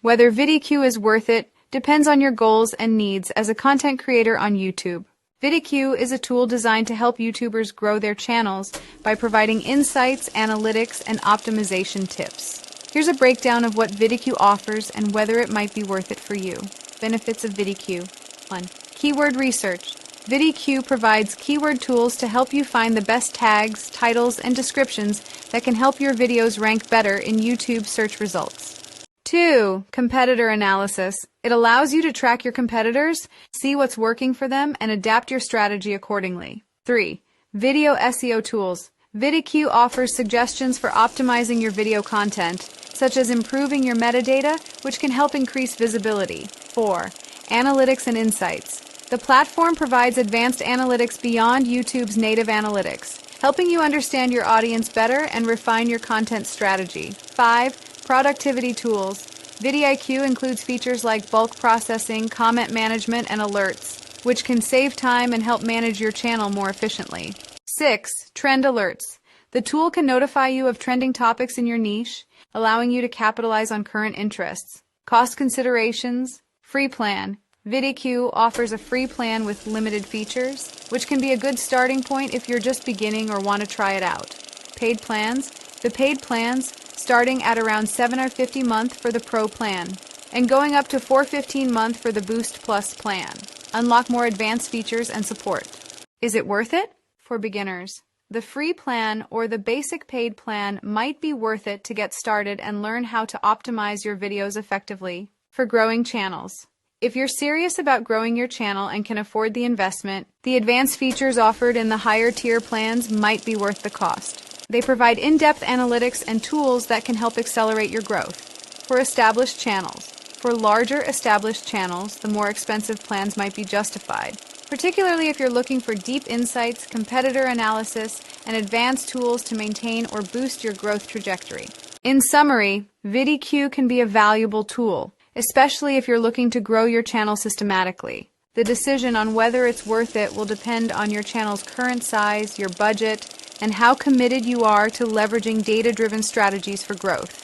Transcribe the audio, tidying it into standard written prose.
Whether VidIQ is worth it depends on your goals and needs as a content creator on YouTube. VidIQ is a tool designed to help YouTubers grow their channels by providing insights, analytics, and optimization tips. Here's a breakdown of what VidIQ offers and whether it might be worth it for you. Benefits of VidIQ. 1. Keyword research. VidIQ provides keyword tools to help you find the best tags, titles, and descriptions that can help your videos rank better in YouTube search results. 2. Competitor analysis. It allows you to track your competitors, see what's working for them, and adapt your strategy accordingly. 3. Video SEO tools. VidIQ offers suggestions for optimizing your video content, such as improving your metadata, which can help increase visibility. 4. Analytics and insights. The platform provides advanced analytics beyond YouTube's native analytics, helping you understand your audience better and refine your content strategy. 5. Productivity tools. VidIQ includes features like bulk processing, comment management, and alerts, which can save time and help manage your channel more efficiently. 6. Trend alerts. The tool can notify you of trending topics in your niche, allowing you to capitalize on current interests. Cost considerations. Free plan. VidIQ offers a free plan with limited features, which can be a good starting point if you're just beginning or want to try it out. Paid plans. The paid plans, starting at around $7.50 a month for the Pro plan, and going up to $4.15 a month for the Boost Plus plan. Unlock more advanced features and support. Is it worth it? For beginners, the free plan or the basic paid plan might be worth it to get started and learn how to optimize your videos effectively. For growing channels. If you're serious about growing your channel and can afford the investment, the advanced features offered in the higher tier plans might be worth the cost. They provide in-depth analytics and tools that can help accelerate your growth. For established channels. For larger established channels, the more expensive plans might be justified, particularly if you're looking for deep insights, competitor analysis, and advanced tools to maintain or boost your growth trajectory. In summary, VidIQ can be a valuable tool, especially if you're looking to grow your channel systematically. The decision on whether it's worth it will depend on your channel's current size, your budget, and how committed you are to leveraging data-driven strategies for growth.